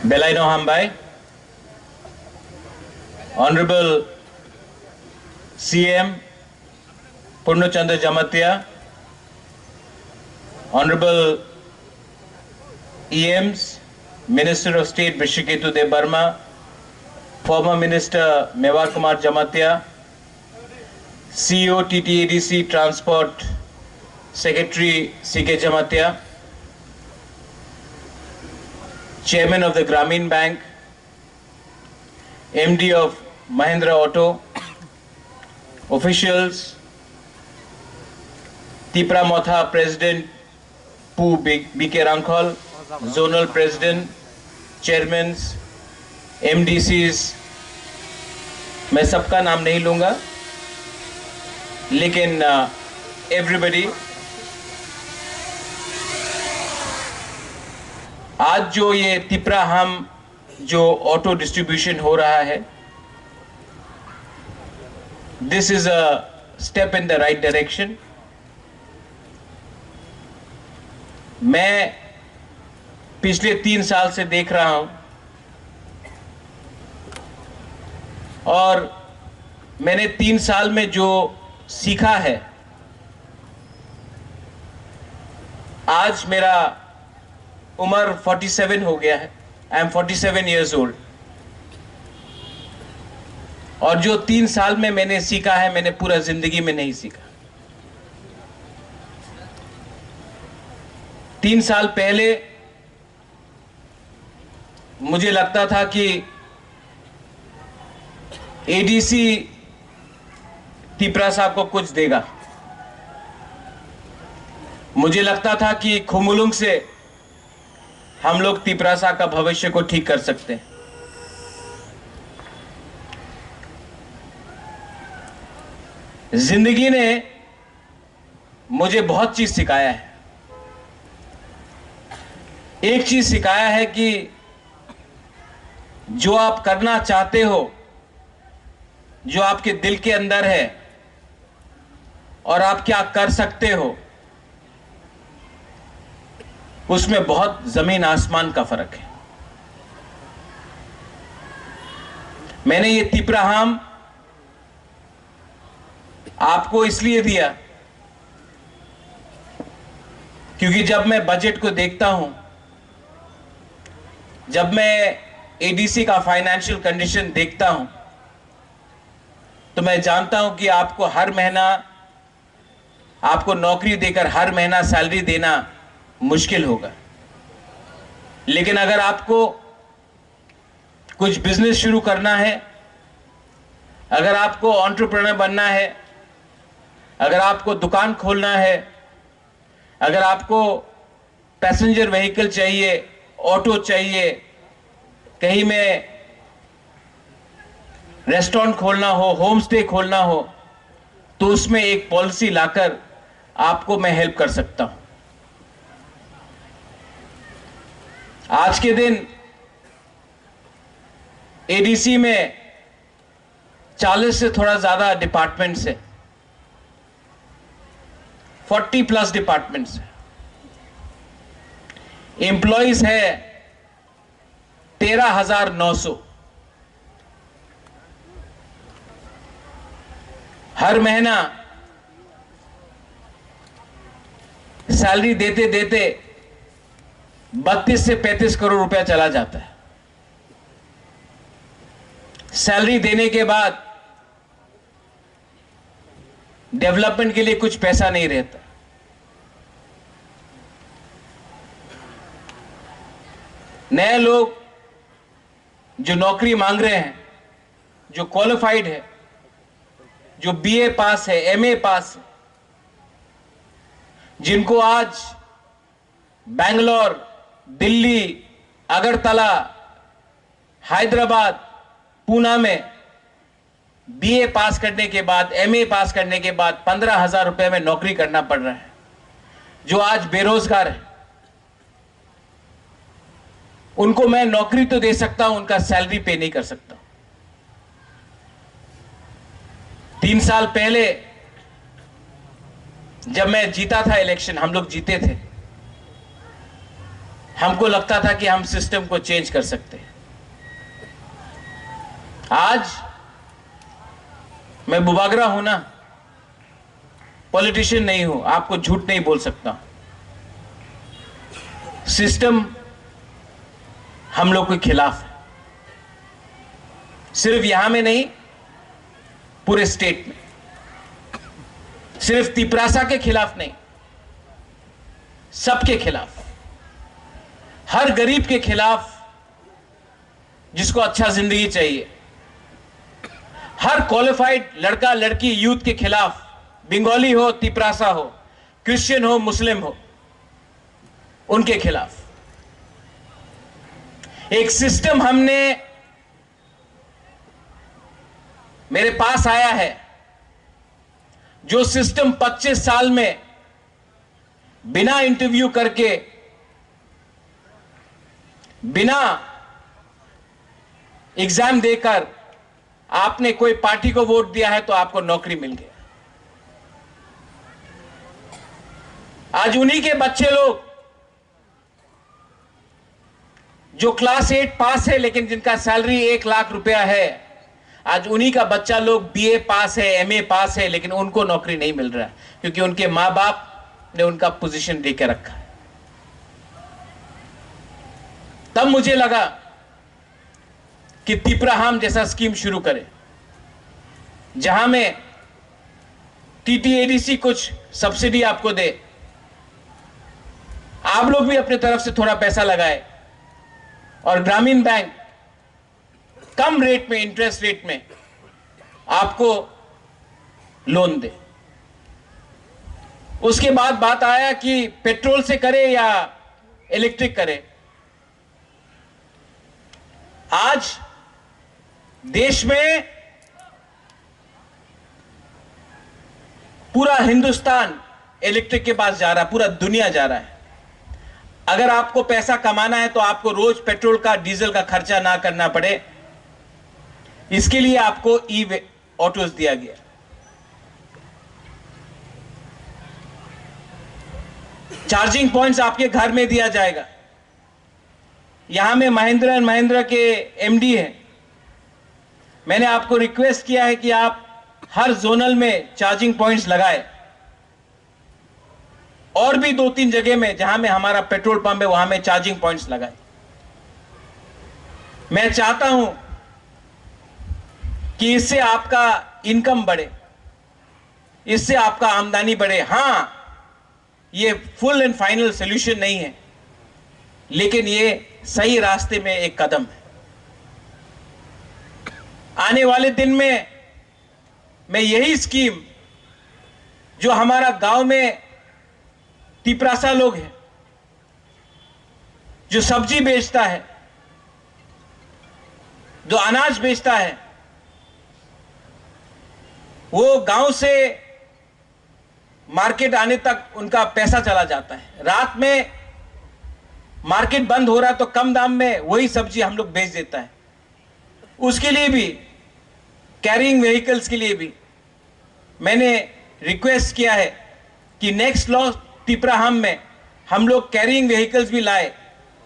Belaino Hambai, Honorable CM Purnachandra Jamatia, Honorable EMs, Minister of State Bishiketu De Burma, former Minister Mewar Kumar Jamatia, CEO TTADC Transport Secretary CK Jamatia, Chairman of the Grameen Bank, MD of Mahindra Auto, officials, Tipra Motha President Pu BK Rangkhol, Zonal President, Chairmen, MDCs, मैं सबका नाम नहीं लूँगा, लेकिन everybody, आज जो ये तिपरा हम जो ऑटो डिस्ट्रीब्यूशन हो रहा है, this is a step in the right direction. मैं पिछले 3 साल से देख रहा हूं और मैंने 3 साल में जो सीखा है, आज मेरा उम्र 47 हो गया है। I am 47 years old। और जो 3 साल में मैंने सीखा है, मैंने पूरा जिंदगी में नहीं सीखा। 3 साल पहले मुझे लगता था कि एडीसी तिपरा साहब को कुछ देगा। मुझे लगता था कि खुमुलुंग से हम लोग तिपरा साहब का भविष्य को ठीक कर सकते हैं। जिंदगी ने मुझे बहुत चीज सिखाया है। एक चीज सिखाया है कि जो आप करना चाहते हो, जो आपके दिल के अंदर है और आप क्या कर सकते हो, उसमें बहुत जमीन आसमान का फर्क है। मैंने ये तिपराहाम आपको इसलिए दिया क्योंकि जब मैं बजट को देखता हूं, जब मैं एडीसी का फाइनेंशियल कंडीशन देखता हूं, तो मैं जानता हूं कि आपको हर महीना, आपको नौकरी देकर हर महीना सैलरी देना मुश्किल होगा। लेकिन अगर आपको कुछ बिजनेस शुरू करना है, अगर आपको एंटरप्रेन्योर बनना है, अगर आपको दुकान खोलना है, अगर आपको पैसेंजर व्हीकल चाहिए, ऑटो चाहिए, कहीं में रेस्टोरेंट खोलना हो, होम स्टे खोलना हो, तो उसमें एक पॉलिसी लाकर आपको मैं हेल्प कर सकता हूं। आज के दिन एडीसी में 40 से थोड़ा ज्यादा डिपार्टमेंट्स है, 40+ डिपार्टमेंट्स है। एम्प्लॉइज है 13,900। हर महीना सैलरी देते देते 32 से 35 करोड़ रुपया चला जाता है। सैलरी देने के बाद डेवलपमेंट के लिए कुछ पैसा नहीं रहता। नए लोग जो नौकरी मांग रहे हैं, जो क्वालिफाइड है, जो बीए पास है, एमए पास है, जिनको आज बेंगलोर, दिल्ली, अगरतला, हैदराबाद, पूना में बीए पास करने के बाद, एमए पास करने के बाद 15,000 रुपए में नौकरी करना पड़ रहा है, जो आज बेरोजगार है, उनको मैं नौकरी तो दे सकता हूं, उनका सैलरी पे नहीं कर सकता। 3 साल पहले जब मैं जीता था इलेक्शन, हम लोग जीते थे, हमको लगता था कि हम सिस्टम को चेंज कर सकते हैं। आज मैं बुबागरा हूं ना, पॉलिटिशियन नहीं हूं, आपको झूठ नहीं बोल सकता। सिस्टम हम लोग के खिलाफ है, सिर्फ यहां में नहीं, पूरे स्टेट में। सिर्फ तिपरासा के खिलाफ नहीं, सबके खिलाफ, हर गरीब के खिलाफ जिसको अच्छा जिंदगी चाहिए, हर क्वालिफाइड लड़का लड़की यूथ के खिलाफ, बंगाली हो, तिपरासा हो, क्रिश्चियन हो, मुस्लिम हो, उनके खिलाफ एक सिस्टम हमने मेरे पास आया है, जो सिस्टम 25 साल में बिना इंटरव्यू करके, बिना एग्जाम देकर आपने कोई पार्टी को वोट दिया है तो आपको नौकरी मिल गया। आज उन्हीं के बच्चे लोग जो क्लास 8 पास है लेकिन जिनका सैलरी 1 लाख रुपया है, आज उन्हीं का बच्चा लोग बीए पास है, एमए पास है, लेकिन उनको नौकरी नहीं मिल रहा है क्योंकि उनके मां बाप ने उनका पोजीशन देके रखा है। तब मुझे लगा कि तिपराहाम जैसा स्कीम शुरू करें, जहां में टीटीएडीसी कुछ सब्सिडी आपको दे, आप लोग भी अपने तरफ से थोड़ा पैसा लगाए और ग्रामीण बैंक कम रेट में, इंटरेस्ट रेट में आपको लोन दे। उसके बाद बात आया कि पेट्रोल से करे या इलेक्ट्रिक करे। आज देश में पूरा हिंदुस्तान इलेक्ट्रिक के पास जा रहा है, पूरा दुनिया जा रहा है। अगर आपको पैसा कमाना है तो आपको रोज पेट्रोल का, डीजल का खर्चा ना करना पड़े, इसके लिए आपको ई ऑटोज दिया गया। चार्जिंग पॉइंट्स आपके घर में दिया जाएगा। यहां में महिंद्रा एंड महिंद्रा के एमडी हैं, मैंने आपको रिक्वेस्ट किया है कि आप हर जोनल में चार्जिंग पॉइंट्स लगाए, और भी 2-3 जगह में जहां में हमारा पेट्रोल पंप है वहां में चार्जिंग पॉइंट्स लगाए। मैं चाहता हूं कि इससे आपका इनकम बढ़े, इससे आपका आमदनी बढ़े। हां, ये फुल एंड फाइनल सॉल्यूशन नहीं है, लेकिन ये सही रास्ते में एक कदम है। आने वाले दिन में मैं यही स्कीम, जो हमारा गांव में तिपरासा लोग हैं, जो सब्जी बेचता है, जो अनाज बेचता है, वो गांव से मार्केट आने तक उनका पैसा चला जाता है। रात में मार्केट बंद हो रहा तो कम दाम में वही सब्जी हम लोग बेच देता है। उसके लिए भी, कैरिंग व्हीकल्स के लिए भी मैंने रिक्वेस्ट किया है कि नेक्स्ट लॉ तिपराहाम में हम लोग कैरिंग व्हीकल्स भी लाए,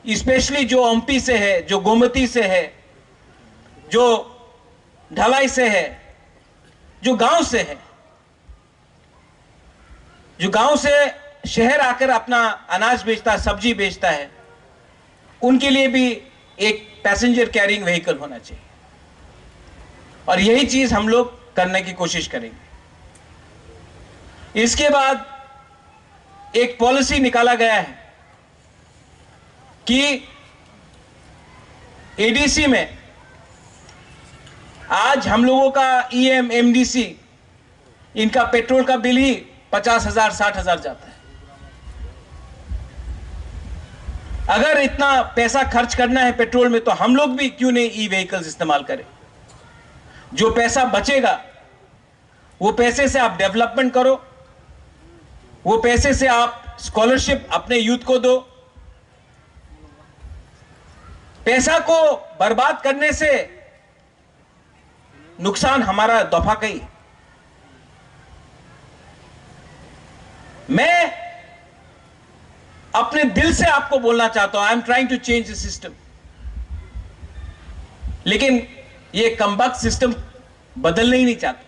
स्पेशली जो ओमपी से है, जो गोमती से है, जो ढलाई से है, जो गांव से है, जो गांव से शहर आकर अपना अनाज बेचता है, सब्जी बेचता है, उनके लिए भी एक पैसेंजर कैरिंग व्हीकल होना चाहिए। और यही चीज हम लोग करने की कोशिश करेंगे। इसके बाद एक पॉलिसी निकाला गया है कि एडीसी में आज हम लोगों का ईएम, एमडीसी, इनका पेट्रोल का बिल ही 50,000 60,000 जाता है। अगर इतना पैसा खर्च करना है पेट्रोल में तो हम लोग भी क्यों नहीं ई व्हीकल्स इस्तेमाल करें। जो पैसा बचेगा वो पैसे से आप डेवलपमेंट करो, वो पैसे से आप स्कॉलरशिप अपने यूथ को दो। पैसा को बर्बाद करने से नुकसान हमारा दफा कई। मैं अपने दिल से आपको बोलना चाहता हूं, I am trying to change the system. लेकिन ये कमबख्त सिस्टम बदलना ही नहीं चाहता।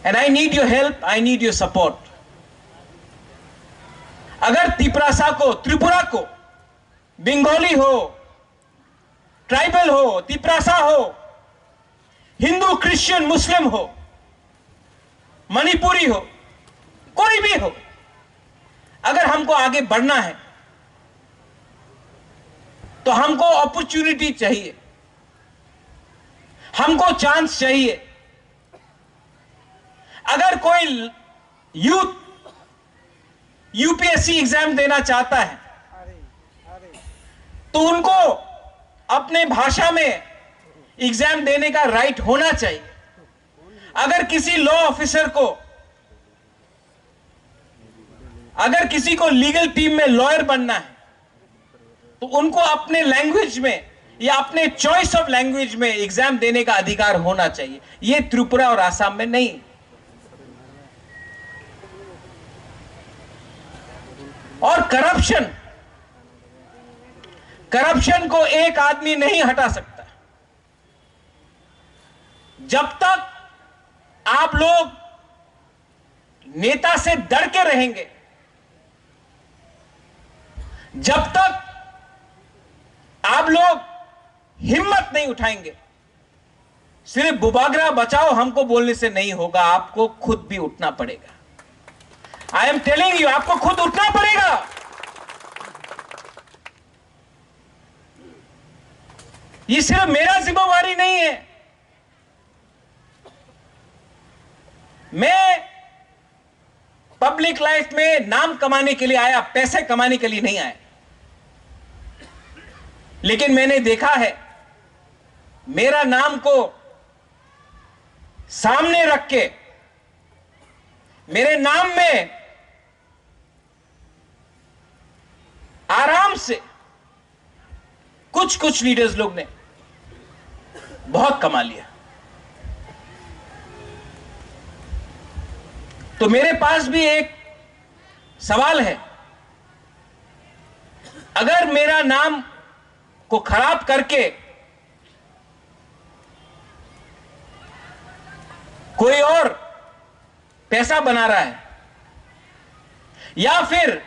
And I need your help, I need your support. अगर तिपरासा को, त्रिपुरा को, बंगाली हो, ट्राइबल हो, तिपरासा हो, हिंदू, क्रिश्चियन, मुस्लिम हो, मणिपुरी हो, कोई भी हो, अगर हमको आगे बढ़ना है तो हमको अपॉर्चुनिटी चाहिए, हमको चांस चाहिए। अगर कोई यूथ यूपीएससी एग्जाम देना चाहता है तो उनको अपने भाषा में एग्जाम देने का राइट होना चाहिए। अगर किसी लॉ ऑफिसर को, अगर किसी को लीगल टीम में लॉयर बनना है तो उनको अपने लैंग्वेज में या अपने चॉइस ऑफ लैंग्वेज में एग्जाम देने का अधिकार होना चाहिए। यह त्रिपुरा और आसाम में नहीं। और करप्शन को एक आदमी नहीं हटा सकता। जब तक आप लोग नेता से डर के रहेंगे, जब तक आप लोग हिम्मत नहीं उठाएंगे, सिर्फ बुबागरा बचाओ हमको बोलने से नहीं होगा, आपको खुद भी उठना पड़ेगा। आई एम टेलिंग यू, आपको खुद उठना पड़ेगा। ये सिर्फ मेरा जिम्मेवारी नहीं है। मैं पब्लिक लाइफ में नाम कमाने के लिए आया, पैसे कमाने के लिए नहीं आया। लेकिन मैंने देखा है, मेरा नाम को सामने रख के, मेरे नाम में आराम से कुछ लीडर्स लोग ने बहुत कमा लिया। तो मेरे पास भी एक सवाल है, अगर मेरा नाम को खराब करके कोई और पैसा बना रहा है, या फिर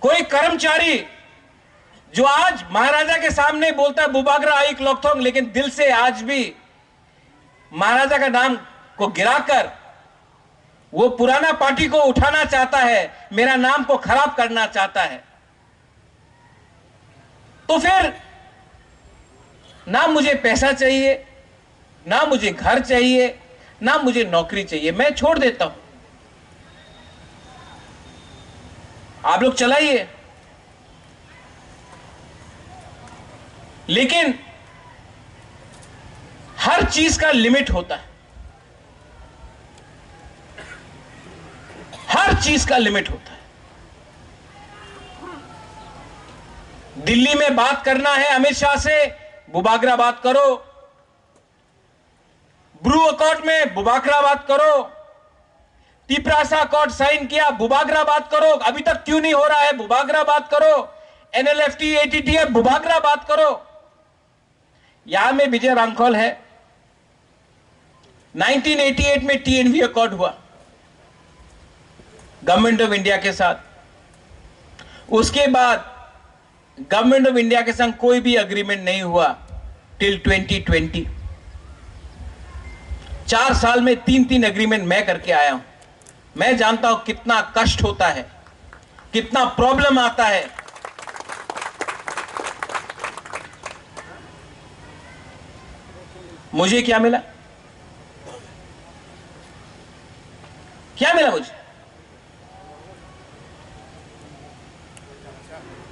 कोई कर्मचारी जो आज महाराजा के सामने बोलता है बुबागरा आइक लोकथोंग, लेकिन दिल से आज भी महाराजा का नाम को गिराकर वो पुराना पार्टी को उठाना चाहता है, मेरा नाम को खराब करना चाहता है, तो फिर ना मुझे पैसा चाहिए, ना मुझे घर चाहिए, ना मुझे नौकरी चाहिए, मैं छोड़ देता हूं। आप लोग चलाइए। लेकिन हर चीज का लिमिट होता है, हर चीज का लिमिट होता है। दिल्ली में बात करना है अमित शाह से, बुबागरा बात करो। ब्रू अकॉर्ड में बुबागरा बात करो। तिपरासा अकॉर्ड साइन किया, बुबागरा बात करो। अभी तक क्यों नहीं हो रहा है, बुबागरा बात करो। एनएलएफटी, एटीटीएफ, बुबागरा बात करो। यहां में विजय रांखोल है। 1988 में टीएनवी अकॉर्ड हुआ गवर्नमेंट ऑफ इंडिया के साथ। उसके बाद गवर्नमेंट ऑफ इंडिया के संग कोई भी एग्रीमेंट नहीं हुआ टिल 2020। 4 साल में 3 एग्रीमेंट मैं करके आया हूं। मैं जानता हूं कितना कष्ट होता है, कितना प्रॉब्लम आता है। मुझे क्या मिला, क्या मिला मुझे?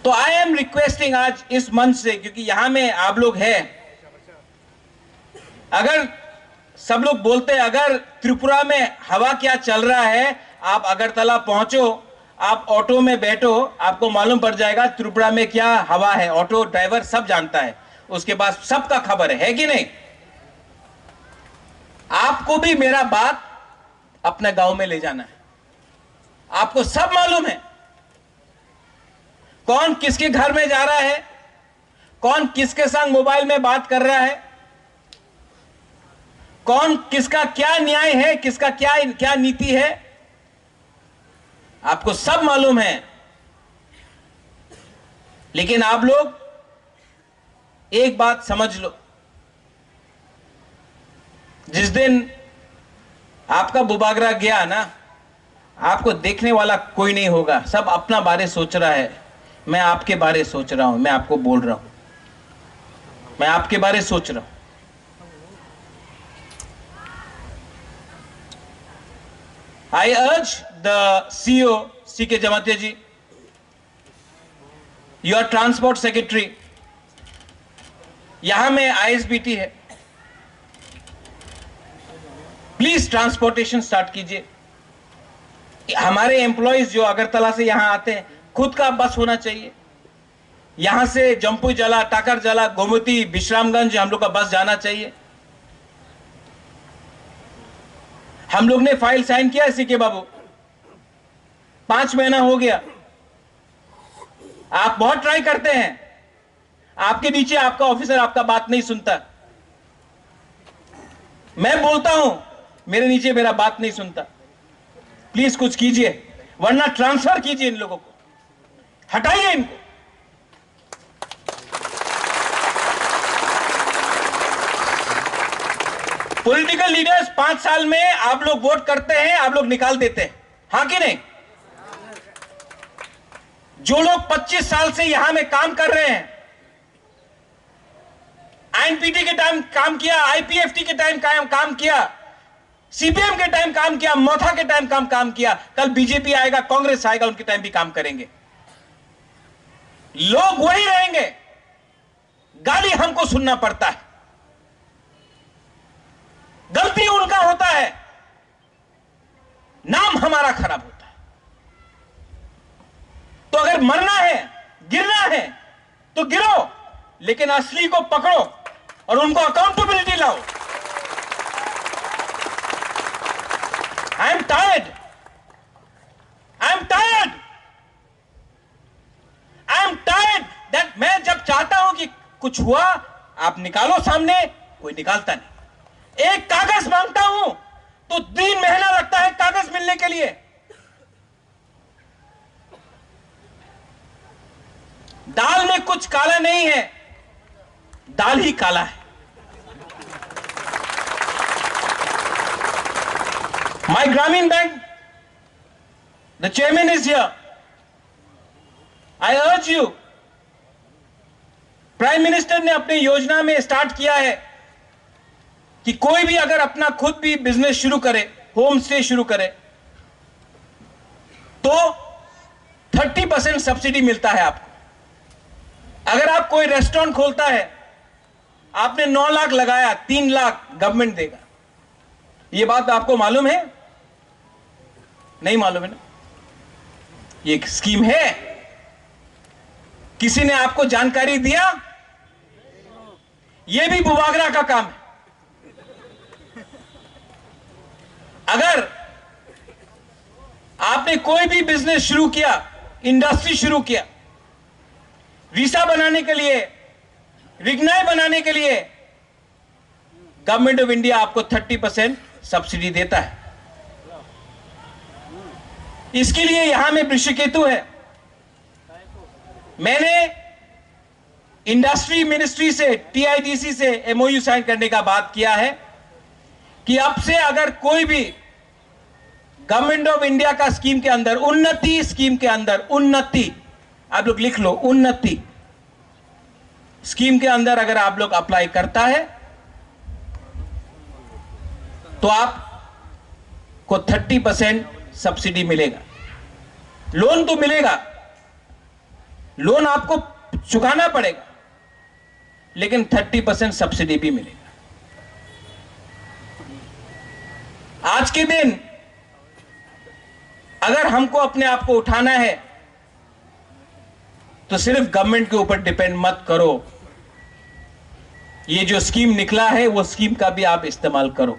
तो आई एम रिक्वेस्टिंग आज इस मंच से, क्योंकि यहां में आप लोग हैं, अगर सब लोग बोलते हैं अगर त्रिपुरा में हवा क्या चल रहा है, आप अगरतला पहुंचो, आप ऑटो में बैठो, आपको मालूम पड़ जाएगा त्रिपुरा में क्या हवा है। ऑटो ड्राइवर सब जानता है, उसके पास सबका खबर है कि नहीं? आपको आपको भी मेरा बात अपने गांव में ले जाना है। आपको सब मालूम है कौन किसके घर में जा रहा है, कौन किसके संग मोबाइल में बात कर रहा है, कौन किसका क्या न्याय है, किसका क्या क्या नीति है, आपको सब मालूम है। लेकिन आप लोग एक बात समझ लो, जिस दिन आपका बुबागरा गया ना, आपको देखने वाला कोई नहीं होगा। सब अपना बारे सोच रहा है। मैं आपके बारे सोच रहा हूं, मैं आपको बोल रहा हूं, मैं आपके बारे सोच रहा हूं। I urge the CEO C.K. Jamatia ji, your transport secretary, यहां में ISBT है, प्लीज ट्रांसपोर्टेशन स्टार्ट कीजिए। हमारे एम्प्लॉइज जो अगरतला से यहां आते हैं, खुद का बस होना चाहिए। यहां से जम्पू जला, टाकर जला, गोमती, विश्रामगंज हम लोग का बस जाना चाहिए। हम लोग ने फाइल साइन किया है सीके बाबू, 5 महीना हो गया। आप बहुत ट्राई करते हैं, आपके नीचे आपका ऑफिसर आपका बात नहीं सुनता। मैं बोलता हूं, मेरे नीचे मेरा बात नहीं सुनता। प्लीज कुछ कीजिए, वरना ट्रांसफर कीजिए इन लोगों को, हटाइए इनको। पॉलिटिकल लीडर्स 5 साल में आप लोग वोट करते हैं, आप लोग निकाल देते हैं, हां कि नहीं? जो लोग 25 साल से यहां में काम कर रहे हैं, आईएनपीटी के टाइम काम किया, आईपीएफटी के टाइम काम किया, सीपीएम के टाइम काम किया, मोथा के टाइम काम किया, कल बीजेपी आएगा, कांग्रेस आएगा, उनके टाइम भी काम करेंगे। लोग वही रहेंगे, गाली हमको सुनना पड़ता है, गलती उनका होता है, नाम हमारा खराब होता है। तो अगर मरना है, गिरना है तो गिरो, लेकिन असली को पकड़ो और उनको अकाउंटेबिलिटी लाओ। I am tired, I am tired, I am tired that मैं जब चाहता हूं कि कुछ हुआ, आप निकालो सामने, कोई निकालता नहीं। एक कागज मांगता हूं तो 3 महीना लगता है कागज मिलने के लिए। दाल में कुछ काला नहीं है, दाल ही काला है। My Grameen Bank, the chairman is here. I urge you, prime minister ने अपनी योजना में स्टार्ट किया है कि कोई भी अगर अपना खुद भी बिजनेस शुरू करे, होम स्टे शुरू करे, तो 30% सब्सिडी मिलता है आपको। अगर आप कोई रेस्टोरेंट खोलता है, आपने 9 लाख लगाया, 3 लाख गवर्नमेंट देगा। यह बात आपको मालूम है? नहीं मालूम है ना? ये एक स्कीम है, किसी ने आपको जानकारी दिया? यह भी बुबागरा का काम है। अगर आपने कोई भी बिजनेस शुरू किया, इंडस्ट्री शुरू किया, वीसा बनाने के लिए, रिग्नाई बनाने के लिए, गवर्नमेंट ऑफ इंडिया आपको 30% सब्सिडी देता है। इसके लिए यहां में वृषकेतु है। मैंने इंडस्ट्री मिनिस्ट्री से, टीआईडीसी से एमओयू साइन करने का बात किया है कि अब से अगर कोई भी गवर्नमेंट ऑफ इंडिया का स्कीम के अंदर, उन्नति स्कीम के अंदर, उन्नति आप लोग लिख लो, उन्नति स्कीम के अंदर अगर आप लोग अप्लाई करता है तो आपको 30% सब्सिडी मिलेगा। लोन तो मिलेगा, लोन आपको चुकाना पड़ेगा, लेकिन 30% सब्सिडी भी मिलेगा। आज के दिन अगर हमको अपने आप को उठाना है तो सिर्फ गवर्नमेंट के ऊपर डिपेंड मत करो। ये जो स्कीम निकला है वो स्कीम का भी आप इस्तेमाल करो।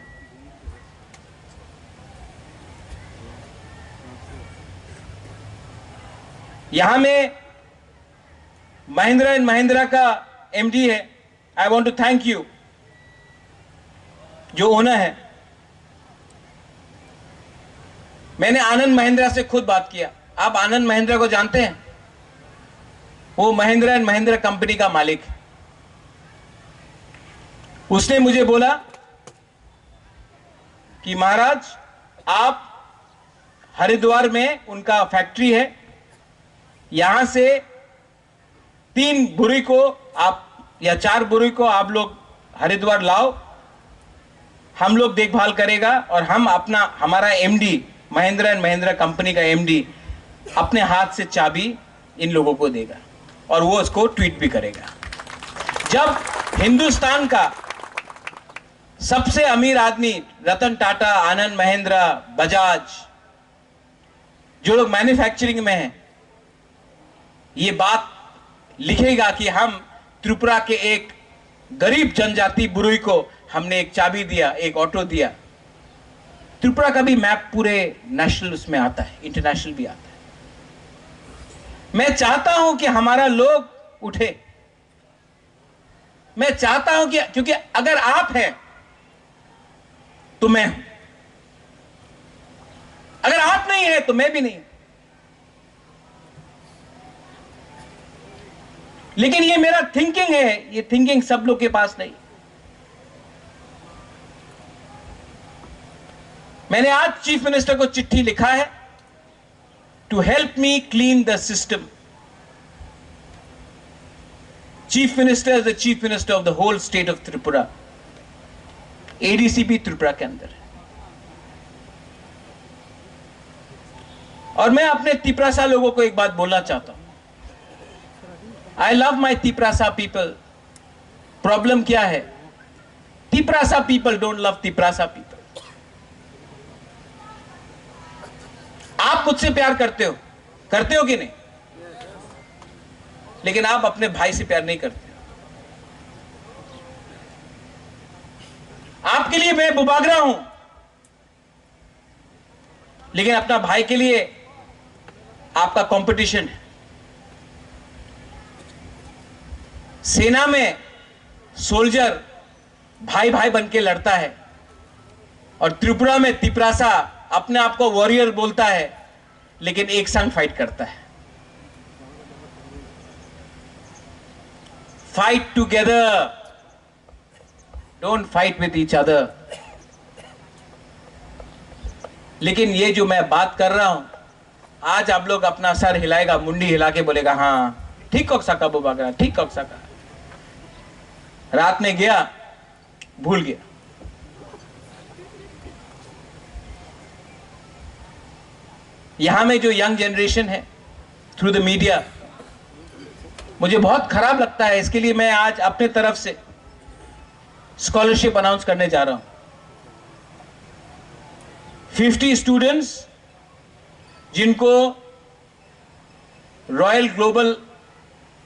यहां में महिंद्रा एंड महिंद्रा का एमडी है, I want to thank you, जो ओनर है। मैंने आनंद महिंद्रा से खुद बात किया। आप आनंद महिंद्रा को जानते हैं? वो महिंद्रा एंड महिंद्रा कंपनी का मालिक है। उसने मुझे बोला कि महाराज, आप हरिद्वार में उनका फैक्ट्री है, यहां से 3 बुरी को आप या 4 बुरी को आप लोग हरिद्वार लाओ, हम लोग देखभाल करेगा और हम हमारा MD, Mahindra and Mahindra company का एमडी अपने हाथ से चाबी इन लोगों को देगा और वो उसको ट्वीट भी करेगा। जब हिंदुस्तान का सबसे अमीर आदमी रतन टाटा, आनंद महिंद्रा, बजाज, जो लोग मैन्युफैक्चरिंग में हैं, ये बात लिखेगा कि हम त्रिपुरा के एक गरीब जनजाति बुरुई को हमने एक चाबी दिया, एक ऑटो दिया। त्रिपुरा का भी मैप पूरे नेशनल उसमें आता है, इंटरनेशनल भी आता है। मैं चाहता हूं कि हमारा लोग उठे। मैं चाहता हूं कि, क्योंकि अगर आप हैं तो मैं हूं, अगर आप नहीं है तो मैं भी नहीं। लेकिन ये मेरा थिंकिंग है, ये थिंकिंग सब लोग के पास नहीं। मैंने आज चीफ मिनिस्टर को चिट्ठी लिखा है to help me clean the system. Chief minister is the chief minister of the whole state of Tripura. ADCP Tripura के अंदर है। और मैं अपने तिपरासा लोगों को एक बात बोलना चाहता हूं। I love my Tiprasa people. Problem क्या है? Tiprasa people don't love Tiprasa people. आप मुझसे प्यार करते हो कि नहीं? लेकिन आप अपने भाई से प्यार नहीं करते। आपके लिए मैं बुबागरा हूं, लेकिन अपना भाई के लिए आपका कंपटीशन है। सेना में सोल्जर भाई भाई बन के लड़ता है और त्रिपुरा में तिपरासा अपने आप को वॉरियर बोलता है, लेकिन एक संग फाइट करता है। Fight together, don't fight with each other. लेकिन ये जो मैं बात कर रहा हूं, आज आप लोग अपना सर हिलाएगा, मुंडी हिला के बोलेगा हाँ ठीक कह सका बुबागरा, ठीक कह सका। रात में गया, भूल गया। यहां में जो यंग जनरेशन है, थ्रू द मीडिया, मुझे बहुत खराब लगता है। इसके लिए मैं आज अपने तरफ से स्कॉलरशिप अनाउंस करने जा रहा हूं। 50 स्टूडेंट्स जिनको रॉयल ग्लोबल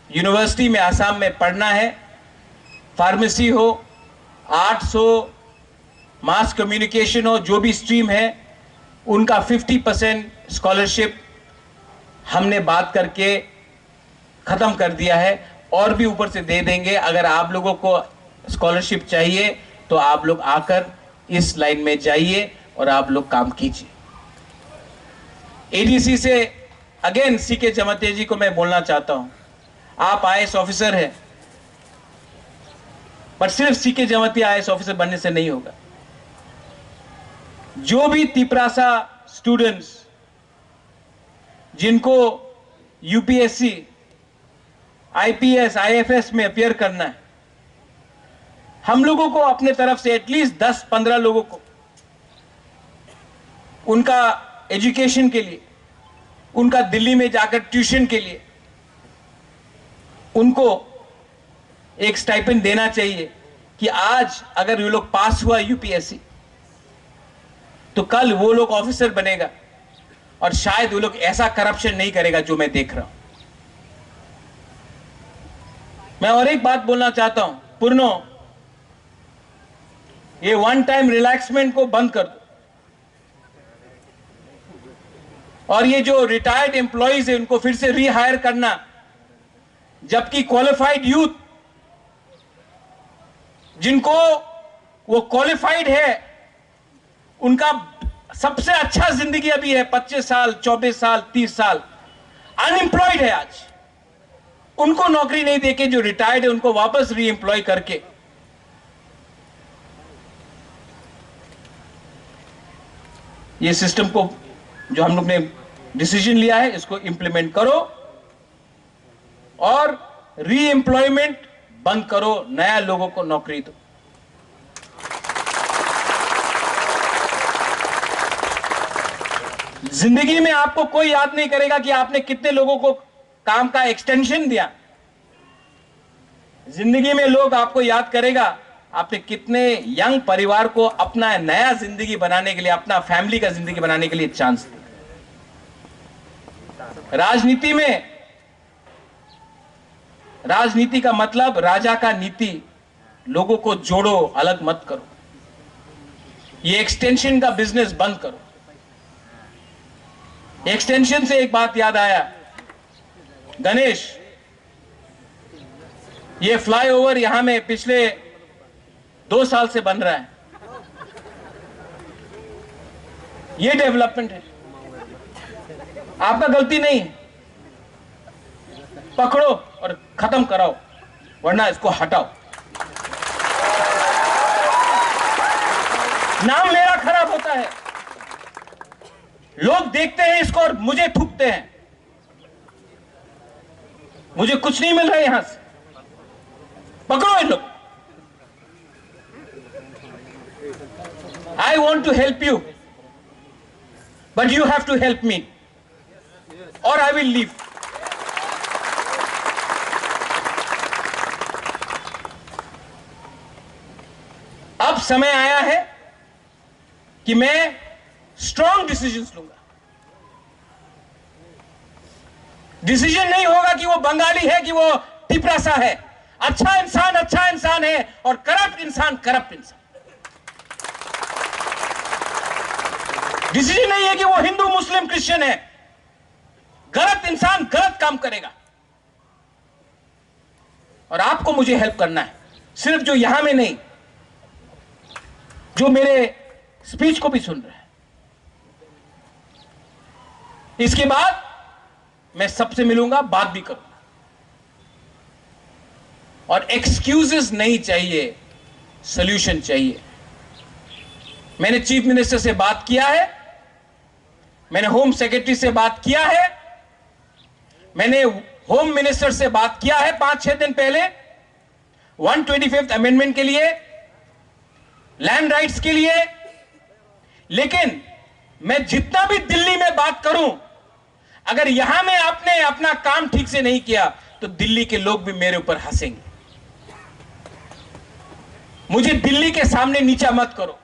यूनिवर्सिटी में आसाम में पढ़ना है, फार्मेसी हो, आर्ट्स हो, मास कम्युनिकेशन हो, जो भी स्ट्रीम है, उनका 50% स्कॉलरशिप हमने बात करके खत्म कर दिया है और भी ऊपर से दे देंगे। अगर आप लोगों को स्कॉलरशिप चाहिए तो आप लोग आकर इस लाइन में जाइए और आप लोग काम कीजिए। एडीसी से अगेन सीके जमातिया जी को मैं बोलना चाहता हूं, आप आईएएस ऑफिसर हैं, पर सिर्फ सीके जमातिया आईएएस ऑफिसर बनने से नहीं होगा। जो भी तिपरासा स्टूडेंट्स जिनको यूपीएससी, आईपीएस, आईएफएस में अपियर करना है, हम लोगों को अपने तरफ से एटलीस्ट 10-15 लोगों को उनका एजुकेशन के लिए, उनका दिल्ली में जाकर ट्यूशन के लिए उनको एक स्टाइपेंड देना चाहिए कि आज अगर ये लोग पास हुआ यूपीएससी तो कल वो लोग ऑफिसर बनेगा और शायद वो लोग ऐसा करप्शन नहीं करेगा जो मैं देख रहा हूं। मैं और एक बात बोलना चाहता हूं, पूर्णो, ये वन टाइम रिलैक्समेंट को बंद कर दो। और ये जो रिटायर्ड एम्प्लॉइज है उनको फिर से रीहायर करना, जबकि क्वालिफाइड यूथ जिनको वो क्वालिफाइड है उनका सबसे अच्छा जिंदगी अभी है 25 साल 24 साल 30 साल, अनएम्प्लॉयड है आज, उनको नौकरी नहीं देके जो रिटायर्ड है उनको वापस री एम्प्लॉय करके ये सिस्टम को जो हम लोग ने डिसीजन लिया है इसको इंप्लीमेंट करो और री एम्प्लॉयमेंट बंद करो, नया लोगों को नौकरी दो। जिंदगी में आपको कोई याद नहीं करेगा कि आपने कितने लोगों को काम का एक्सटेंशन दिया। जिंदगी में लोग आपको याद करेगा आपने कितने यंग परिवार को अपना नया जिंदगी बनाने के लिए, अपना फैमिली का जिंदगी बनाने के लिए चांस दिया। राजनीति का मतलब राजा का नीति, लोगों को जोड़ो, अलग मत करो। ये एक्सटेंशन का बिजनेस बंद करो। एक्सटेंशन से एक बात याद आया, गणेश, ये फ्लाईओवर यहां में पिछले 2 साल से बन रहा है, ये डेवलपमेंट है, आपका गलती नहीं है। पकड़ो और खत्म कराओ, वरना इसको हटाओ। नाम मेरा खराब होता है, लोग देखते हैं इसको और मुझे थूकते हैं, मुझे कुछ नहीं मिल रहा है यहां से। पकड़ो इन लोग। I want to help you, but you have to help me, or I will leave. अब समय आया है कि मैं स्ट्रॉन्ग डिसीजंस लूंगा। डिसीजन नहीं होगा कि वो बंगाली है कि वो टिपरासा है। अच्छा इंसान है और करप्ट इंसान। डिसीजन नहीं है कि वो हिंदू मुस्लिम क्रिश्चियन है। गलत इंसान गलत काम करेगा और आपको मुझे हेल्प करना है, सिर्फ जो यहां में नहीं, जो मेरे स्पीच को भी सुन रहे हैं। इसके बाद मैं सबसे मिलूंगा, बात भी करूंगा, और एक्सक्यूजेस नहीं चाहिए, सॉल्यूशन चाहिए। मैंने चीफ मिनिस्टर से बात किया है, मैंने होम सेक्रेटरी से बात किया है, मैंने होम मिनिस्टर से बात किया है 5-6 दिन पहले 125th अमेंडमेंट के लिए, लैंड राइट्स के लिए। लेकिन मैं जितना भी दिल्ली में बात करूं, अगर यहां में आपने अपना काम ठीक से नहीं किया तो दिल्ली के लोग भी मेरे ऊपर हंसेंगे। मुझे दिल्ली के सामने नीचा मत करो।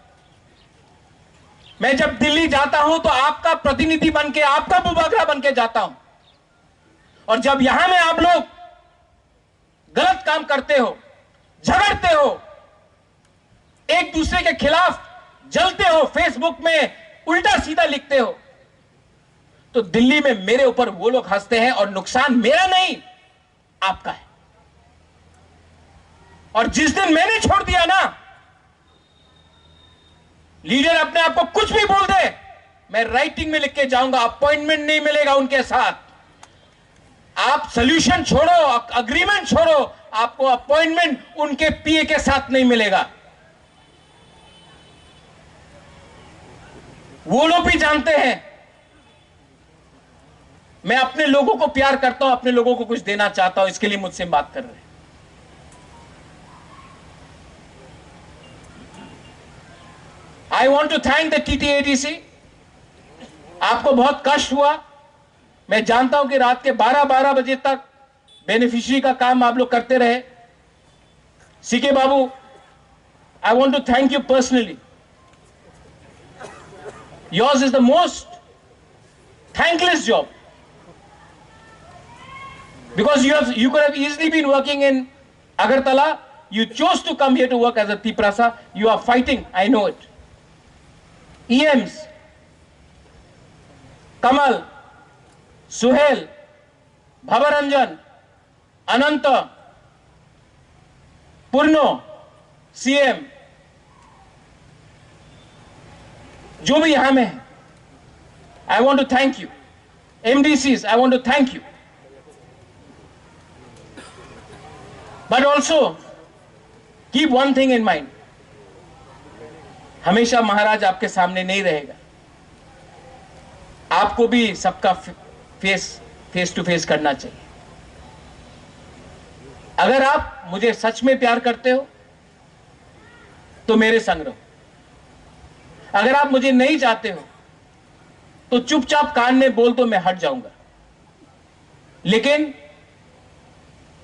मैं जब दिल्ली जाता हूं तो आपका प्रतिनिधि बनके, आपका बुबागरा बनके जाता हूं, और जब यहां में आप लोग गलत काम करते हो, झगड़ते हो, एक दूसरे के खिलाफ जलते हो, फेसबुक में उल्टा सीधा लिखते हो, तो दिल्ली में मेरे ऊपर वो लोग हंसते हैं और नुकसान मेरा नहीं, आपका है। और जिस दिन मैंने छोड़ दिया ना, लीडर अपने आप को कुछ भी बोल दे, मैं राइटिंग में लिख के जाऊंगा, अपॉइंटमेंट नहीं मिलेगा उनके साथ। आप सॉल्यूशन छोड़ो, अग्रीमेंट छोड़ो, आपको अपॉइंटमेंट उनके पीए के साथ नहीं मिलेगा। वो लोग भी जानते हैं मैं अपने लोगों को प्यार करता हूं, अपने लोगों को कुछ देना चाहता हूं, इसके लिए मुझसे बात कर रहे हैं। I want to thank the TTADC। आपको बहुत कष्ट हुआ, मैं जानता हूं कि रात के 12 बजे तक बेनिफिशियरी का काम आप लोग करते रहे। CK Babu, I want to thank you personally. Yours is the most thankless job, because you could have easily been working in Agartala. You chose to come here to work as a Tiprasa. You are fighting, I know it. EMs, Kamal, Suhel, Bhavranjan, Anant, Purno, CM, जो भी यहां में है, I want to thank you. MDCs, I want to thank you. But also, keep one thing in mind. हमेशा महाराज आपके सामने नहीं रहेगा. आपको भी सबका फेस टू फेस करना चाहिए. अगर आप मुझे सच में प्यार करते हो तो मेरे संग रहो. अगर आप मुझे नहीं चाहते हो तो चुपचाप कान में बोल तो मैं हट जाऊंगा. लेकिन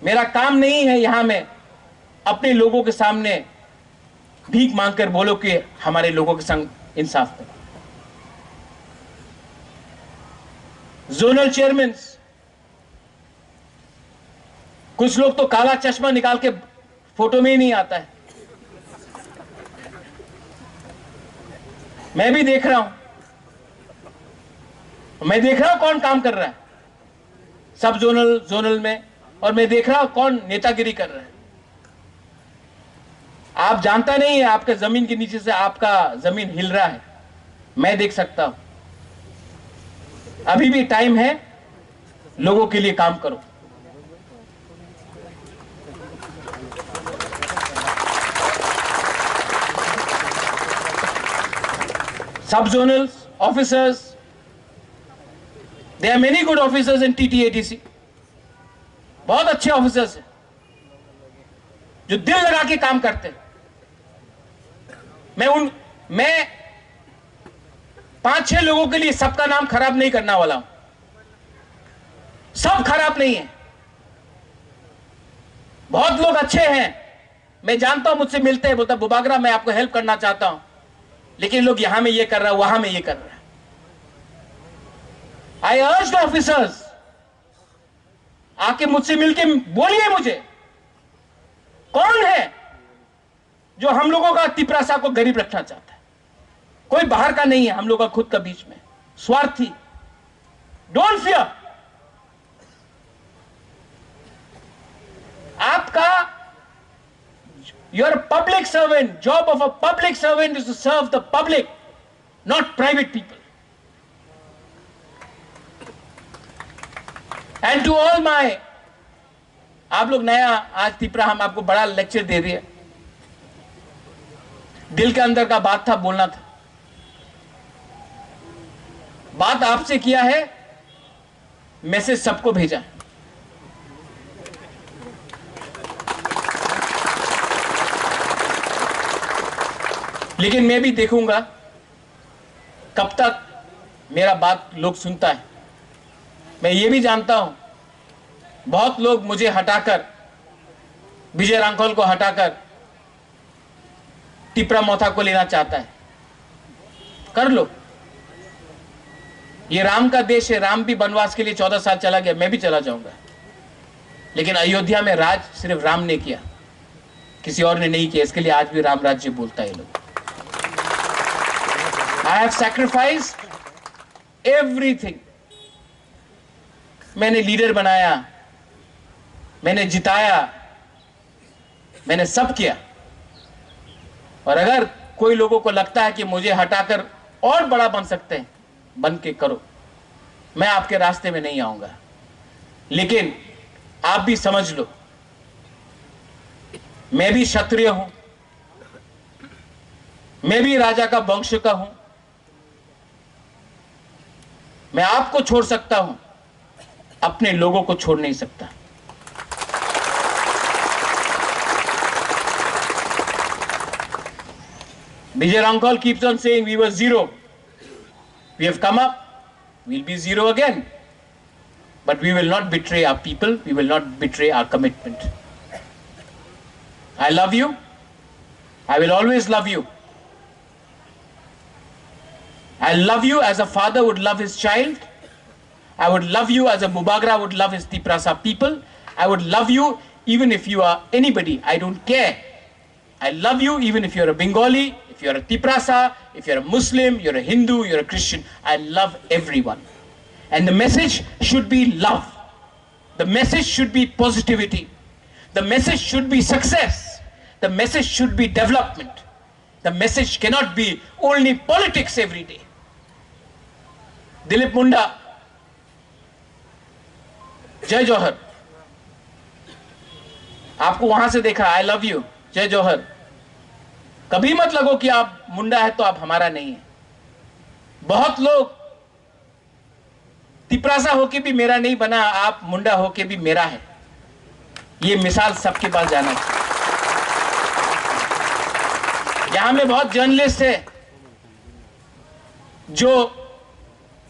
मेरा काम नहीं है यहां में अपने लोगों के सामने भीख मांगकर बोलो कि हमारे लोगों के संग इंसाफ करो. जोनल चेयरमैन, कुछ लोग तो काला चश्मा निकाल के फोटो में ही नहीं आता है. मैं भी देख रहा हूं. मैं देख रहा हूं कौन काम कर रहा है सब जोनल में, और मैं देख रहा हूं कौन नेतागिरी कर रहा है. आप जानता नहीं है आपके जमीन के नीचे से आपका जमीन हिल रहा है. मैं देख सकता हूं. अभी भी टाइम है, लोगों के लिए काम करो. सब zonal officers, there are many good officers in TTADC. बहुत अच्छे ऑफिसर्स हैं जो दिल लगा के काम करते हैं. मैं 5-6 लोगों के लिए सबका नाम खराब नहीं करने वाला हूं. सब खराब नहीं है, बहुत लोग अच्छे हैं. मैं जानता हूं, मुझसे मिलते हैं, बोलता बुबागरा मैं आपको हेल्प करना चाहता हूं, लेकिन लोग यहां में ये कर रहा है, वहां में ये कर रहा है. I urge the officers, आके मुझसे मिलके बोलिए मुझे कौन है जो हम लोगों का तिपरासा को गरीब रखना चाहता है. कोई बाहर का नहीं है, हम लोग का खुद का बीच में स्वार्थी. Don't fear. आपका your public servant, job of a public servant is to serve the public, not private people. And to all my, आप लोग नया आज तिपरा हम आपको बड़ा लेक्चर दे दिया. दिल के अंदर का बात था, बोलना था. बात आपसे किया है, मैसेज सबको भेजा. लेकिन मैं भी देखूंगा कब तक मेरा बात लोग सुनता है. मैं ये भी जानता हूं बहुत लोग मुझे हटाकर, विजय रांखोल को हटाकर टिपरा मोथा को लेना चाहता है. कर लो. ये राम का देश है. राम भी वनवास के लिए 14 साल चला गया, मैं भी चला जाऊंगा. लेकिन अयोध्या में राज सिर्फ राम ने किया, किसी और ने नहीं किया. इसके लिए आज भी राम राज्य बोलता है लोग. I have sacrificed everything. मैंने लीडर बनाया, मैंने जिताया, मैंने सब किया. और अगर कोई लोगों को लगता है कि मुझे हटाकर और बड़ा बन सकते हैं, बन के करो. मैं आपके रास्ते में नहीं आऊंगा. लेकिन आप भी समझ लो, मैं भी क्षत्रिय हूं, मैं भी राजा का वंश का हूं. मैं आपको छोड़ सकता हूं, अपने लोगों को छोड़ नहीं सकता. Vijay Rankol keeps on saying we were zero. We have come up, we'll be zero again. But we will not betray our people, we will not betray our commitment. I love you. I will always love you. I love you as a father would love his child. I would love you as a Bubagra would love his Tiprasa people. I would love you even if you are anybody. I don't care. I love you even if you're a Bengali, if you're a Tiprasa, if you're a Muslim, you're a Hindu, you're a Christian. I love everyone. And the message should be love. The message should be positivity. The message should be success. The message should be development. The message cannot be only politics every day. Dilip मुंडा, जय जौहर, आपको वहां से देखा, I love you, जय जौहर। कभी मत लगो कि आप मुंडा है तो आप हमारा नहीं है। बहुत लोग तिपरासा होके भी मेरा नहीं बना, आप मुंडा होके भी मेरा है। ये मिसाल सबके पास जाना चाहिए। यहां में बहुत जर्नलिस्ट है जो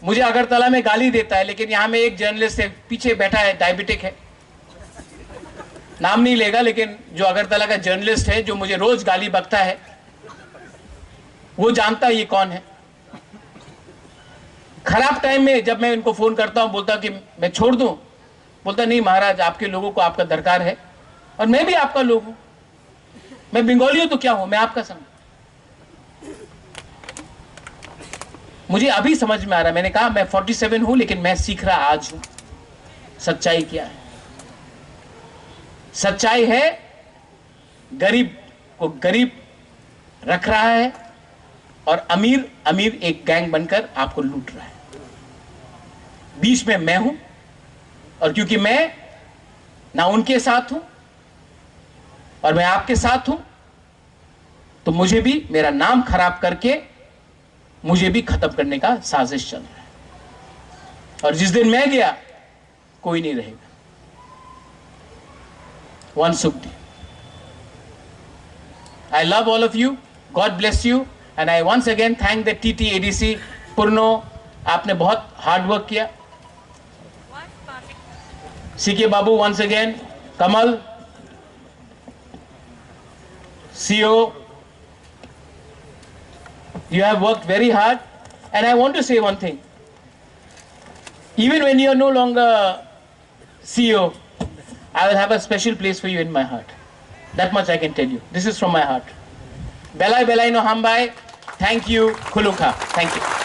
मुझे अगरतला में गाली देता है, लेकिन यहां में एक जर्नलिस्ट है, पीछे बैठा है, डायबिटिक है, नाम नहीं लेगा, लेकिन जो अगरतला का जर्नलिस्ट है जो मुझे रोज गाली बकता है, वो जानता है ये कौन है। खराब टाइम में जब मैं इनको फोन करता हूं, बोलता कि मैं छोड़ दूं, बोलता नहीं महाराज, आपके लोगों को आपका दरकार है और मैं भी आपका लोग हूं। मैं बंगाली हूं तो क्या हूं, मैं आपका समझ। मुझे अभी समझ में आ रहा, मैंने कहा मैं 47 हूं, लेकिन मैं सीख रहा आज हूं सच्चाई क्या है। सच्चाई है गरीब को गरीब रख रहा है और अमीर अमीर एक गैंग बनकर आपको लूट रहा है। बीच में मैं हूं, और क्योंकि मैं ना उनके साथ हूं और मैं आपके साथ हूं, तो मुझे भी मेरा नाम खराब करके मुझे भी खत्म करने का साजिश चल रहा है। और जिस दिन मैं गया कोई नहीं रहेगा। One Sukti. I love all of you. God bless you. And I once again thank the TTADC. Purno, आपने बहुत हार्ड वर्क किया। CK Babu once again. Kamal, CEO, you have worked very hard. And I want to say one thing. Even when you are no longer CEO, I will have a special place for you in my heart. That much I can tell you. This is from my heart. Belai Belai no Hambai. Thank you, Khulukha. Thank you.